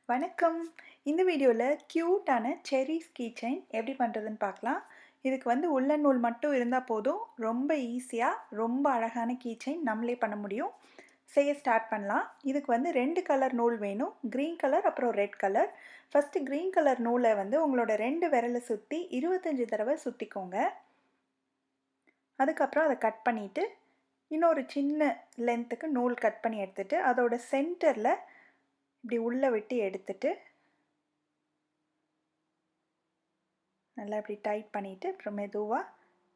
வணக்கம். இந்த வீடியோவில் க்யூட்டான செரீஸ் கீ செயின் எப்படி பண்ணுறதுன்னு பார்க்கலாம். இதுக்கு உள்ளன் நூல் மட்டும் இருந்தால் போதும். ரொம்ப ஈஸியாக ரொம்ப அழகான கீ செயின் நம்மளே பண்ண முடியும். செய்ய ஸ்டார்ட் பண்ணலாம். இதுக்கு 2 கலர் நூல் வேணும். க்ரீன் கலர் அப்புறம் red colour. First green colour நூலை உங்களோட 2 விரலை சுற்றி 25 தடவை சுற்றிக்கோங்க. அதுக்கப்புறம் அதை கட் பண்ணிவிட்டு இன்னொரு சின்ன லென்த்துக்கு நூல் கட் பண்ணி எடுத்துகிட்டு அதோட சென்டரில் இப்படி உள்ளே விட்டு எடுத்துட்டு நல்லா இப்படி டைட் பண்ணிவிட்டு அப்புறம் மெதுவாக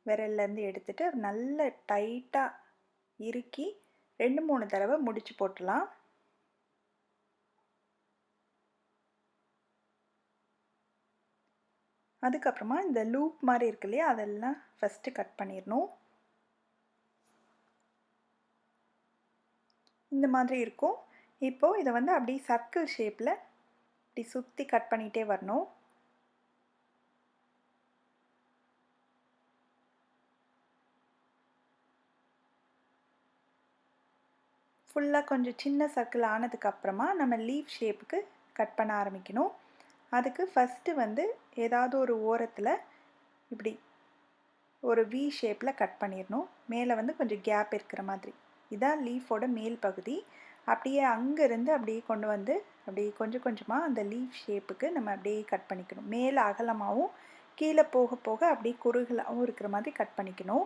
விரல்லேருந்து எடுத்துட்டு நல்லா டைட்டாக இறுக்கி 2-3 தடவை முடிச்சு போட்டுடலாம். அதுக்கப்புறமா இந்த லூப் மாதிரி இருக்கு இல்லையா, அதெல்லாம் ஃபஸ்ட்டு கட் பண்ணிடணும். இந்த மாதிரி இருக்கும். இப்போது இதை அப்படியே சர்க்கிள் ஷேப்பில் இப்படி சுற்றி கட் பண்ணிகிட்டே வரணும். ஃபுல்லாக கொஞ்சம் சின்ன சர்க்கிள் ஆனதுக்கப்புறமா நம்ம லீஃப் ஷேப்புக்கு கட் பண்ண ஆரம்பிக்கணும். அதுக்கு ஃபஸ்ட்டு ஏதாவது ஒரு ஓரத்தில் இப்படி ஒரு வி ஷேப்பில் கட் பண்ணிடணும். மேலே கொஞ்சம் கேப் இருக்கிற மாதிரி. இதான் லீஃபோட மேல் பகுதி. அப்படியே அங்கேருந்து அப்படியே கொண்டு அப்படியே கொஞ்சம் கொஞ்சமாக அந்த லீஃப் ஷேப்புக்கு நம்ம அப்படியே கட் பண்ணிக்கணும். மேலே அகலமாகவும் கீழே போக போக அப்படியே குறுகலாகவும் இருக்கிற மாதிரி கட் பண்ணிக்கணும்.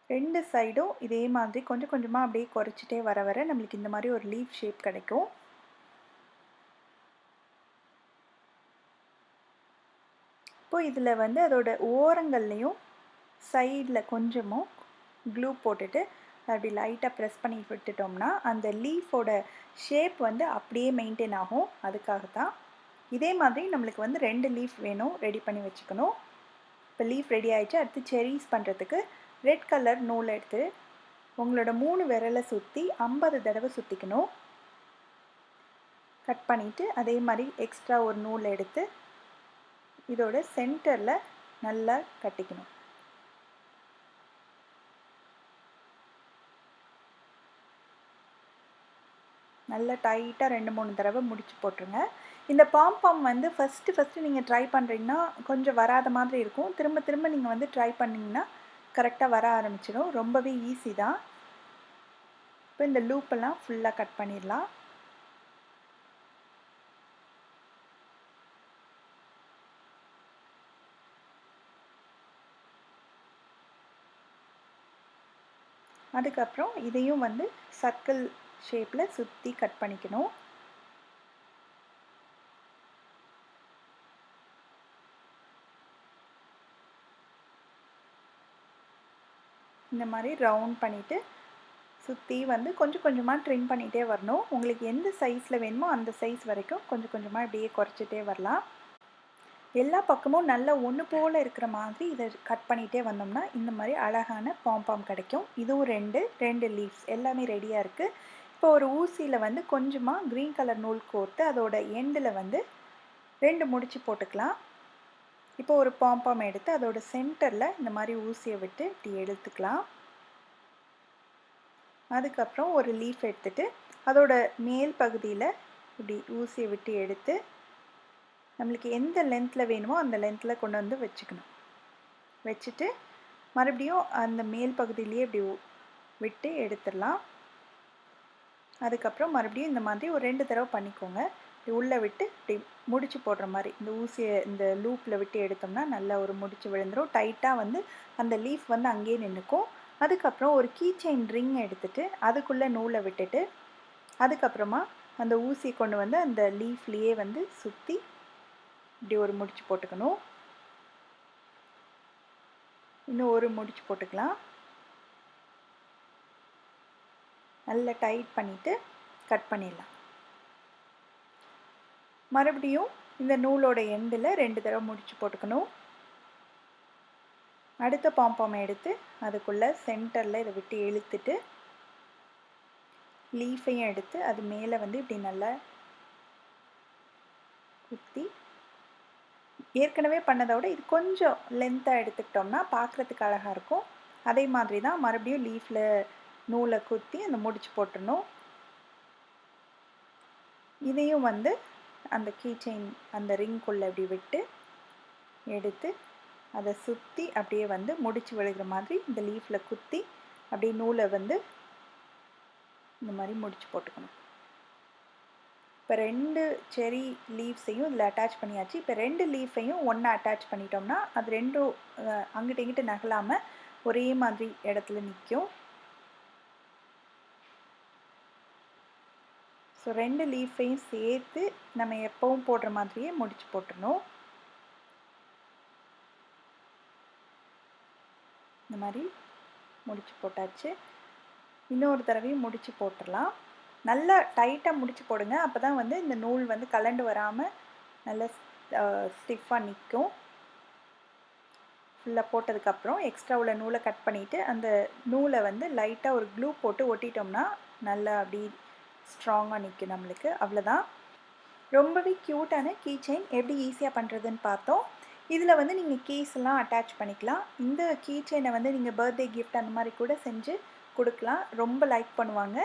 2 சைடும் இதே மாதிரி கொஞ்சம் கொஞ்சமாக அப்படியே குறைச்சிட்டே வர வர நம்மளுக்கு இந்த மாதிரி ஒரு லீஃப் ஷேப் கிடைக்கும். இப்போது இதில் அதோட ஓரங்கள்லேயும் சைடில் கொஞ்சமும் க்ளூ போட்டுட்டு அப்படி லைட்டாக ப்ரெஸ் பண்ணி விட்டுட்டோம்னா அந்த லீஃபோட ஷேப் அப்படியே மெயின்டைன் ஆகும். அதுக்காக தான். இதே மாதிரி நம்மளுக்கு 2 லீஃப் வேணும், ரெடி பண்ணி வச்சுக்கணும். இப்போ லீஃப் ரெடி ஆகிடுச்சு. அடுத்து செரீஸ் பண்ணுறதுக்கு ரெட் கலர் நூல் எடுத்து உங்களோட 3 விரலை சுற்றி 50 தடவை சுற்றிக்கணும். கட் பண்ணிவிட்டு அதே மாதிரி எக்ஸ்ட்ரா ஒரு நூல் எடுத்து இதோட சென்டரில் நல்லா கட்டிக்கணும். நல்லா டைட்டாக 2-3 தடவை முடிச்சு போட்டுருங்க. இந்த பாம் ஃபஸ்ட்டு நீங்கள் ட்ரை பண்ணுறீங்கன்னா கொஞ்சம் வராத மாதிரி இருக்கும். திரும்ப திரும்ப நீங்கள் ட்ரை பண்ணிங்கன்னா கரெக்டாக வர ஆரம்பிச்சிடும். ரொம்பவே ஈஸி தான். இப்போ இந்த லூப்பெல்லாம் ஃபுல்லாக கட் பண்ணிடலாம். அதுக்கப்புறம் இதையும் சர்க்கிள் ஷேப்பில் சுற்றி கட் பண்ணிக்கணும். இந்த மாதிரி ரவுண்ட் பண்ணிவிட்டு சுற்றி கொஞ்சம் கொஞ்சமாக ட்ரிம் பண்ணிகிட்டே வரணும். உங்களுக்கு எந்த சைஸில் வேணுமோ அந்த சைஸ் வரைக்கும் கொஞ்சம் கொஞ்சமாக இப்படியே குறைச்சிட்டே வரலாம். எல்லா பக்கமும் நல்லா ஒன்று போல் இருக்கிற மாதிரி இதை கட் பண்ணிகிட்டே வந்தோம்னா இந்த மாதிரி அழகான பாம் கிடைக்கும். இதுவும் 2 லீவ்ஸ் எல்லாமே ரெடியாக இருக்குது. இப்போ ஒரு ஊசியில் கொஞ்சமாக க்ரீன் கலர் நூல் கோர்த்து அதோட எண்டில் 2 முடிச்சு போட்டுக்கலாம். இப்போ ஒரு பாம் எடுத்து அதோட சென்டரில் இந்த மாதிரி ஊசியை விட்டு இப்படி எடுத்துக்கலாம். அதுக்கப்புறம் ஒரு லீஃப் எடுத்துட்டு அதோட மேல் பகுதியில் இப்படி ஊசியை விட்டு எடுத்து நம்மளுக்கு எந்த லென்த்தில் வேணுமோ அந்த லென்த்தில் கொண்டு வச்சுக்கணும். வச்சுட்டு மறுபடியும் அந்த மேல் பகுதியிலேயே இப்படி விட்டு எடுத்துடலாம். அதுக்கப்புறம் மறுபடியும் இந்த மாதிரி ஒரு 2 தடவை பண்ணிக்கோங்க. இப்படி உள்ளே விட்டு இப்படி முடிச்சு போடுற மாதிரி இந்த ஊசியை இந்த லூப்பில் விட்டு எடுத்தோம்னா நல்லா ஒரு முடிச்சு விழுந்துடும். டைட்டாக அந்த லீஃப் அங்கேயே நின்றுக்கும். அதுக்கப்புறம் ஒரு கீ செயின் ரிங் எடுத்துகிட்டு அதுக்குள்ளே நூலை விட்டுட்டு அதுக்கப்புறமா அந்த ஊசியை கொண்டு அந்த லீஃப்லேயே சுற்றி இப்படி ஒரு முடிச்சு போட்டுக்கணும். இன்னும் ஒரு முடிச்சு போட்டுக்கலாம். நல்லா டைட் பண்ணிவிட்டு கட் பண்ணிடலாம். மறுபடியும் இந்த நூலோட எண்டில் 2 தடவை முடிச்சு போட்டுக்கணும். அடுத்த பாம் எடுத்து அதுக்குள்ளே சென்டரில் இதை விட்டு இழுத்துட்டு லீஃபையும் எடுத்து அது மேலே இப்படி நல்லா குத்தி ஏற்கனவே பண்ணதை விட இது கொஞ்சம் லென்த்தாக எடுத்துக்கிட்டோம்னா பார்க்குறதுக்கு அழகாக இருக்கும். அதே மாதிரி தான் மறுபடியும் லீஃபில் நூலை குத்தி அந்த முடிச்சு போட்டுடணும். இதையும் வந்து அந்த கீ செயின் அந்த ரிங்குள்ளே இப்படி விட்டு எடுத்து அதை சுற்றி அப்படியே வந்து முடிச்சு விழுகிற மாதிரி இந்த லீஃபில் குத்தி அப்படியே நூலை வந்து இந்த மாதிரி முடிச்சு போட்டுக்கணும். இப்போ 2 செரி லீவ்ஸையும் இதில் அட்டாச் பண்ணியாச்சு. இப்போ 2 லீஃபையும் ஒன்றா அட்டாச் பண்ணிட்டோம்னா அது ரெண்டும் அங்கிட்ட இங்கிட்ட நகலாமல் ஒரே மாதிரி இடத்துல நிற்கும். ஸோ 2 லீஃபையும் சேர்த்து நம்ம எப்பவும் போடுற மாதிரியே முடிச்சு போட்டுடணும். இந்த மாதிரி முடிச்சு போட்டாச்சு. இன்னொரு தடவையும் முடிச்சு போட்டுடலாம். நல்லா டைட்டாக முடிச்சு போடுங்க. அப்போ தான் வந்து இந்த நூல் வந்து கலண்டு வராமல் நல்லா ஸ்டிஃபாக நிற்கும். ஃபுல்லாக போட்டதுக்கப்புறம் எக்ஸ்ட்ரா உள்ள நூலை கட் பண்ணிவிட்டு அந்த நூலை வந்து லைட்டாக ஒரு க்ளூ போட்டு ஒட்டிட்டோம்னா நல்லா அப்படி ஸ்ட்ராங்காக நிற்கும் நம்மளுக்கு. அவ்வளோதான். ரொம்பவே க்யூட்டான கீ செயின் எப்படி ஈஸியாக பண்ணுறதுன்னு பார்த்தோம். இதில் வந்து நீங்கள் கீஸ் எல்லாம் அட்டாச் பண்ணிக்கலாம். இந்த கீ செயினை வந்து நீங்கள் பர்த்டே கிஃப்ட் அந்த மாதிரி கூட செஞ்சு கொடுக்கலாம். ரொம்ப லைக் பண்ணுவாங்க.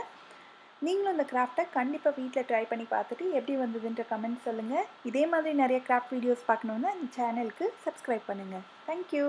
நீங்களும் இந்த கிராஃப்டை கண்டிப்பாக வீட்டில் ட்ரை பண்ணி பார்த்துட்டு எப்படி வந்ததுன்ற கமெண்ட் சொல்லுங்கள். இதே மாதிரி நிறைய கிராஃப்ட் வீடியோஸ் பார்க்கணுன்னா இந்த சேனலுக்கு சப்ஸ்கிரைப் பண்ணுங்கள். தேங்க்யூ.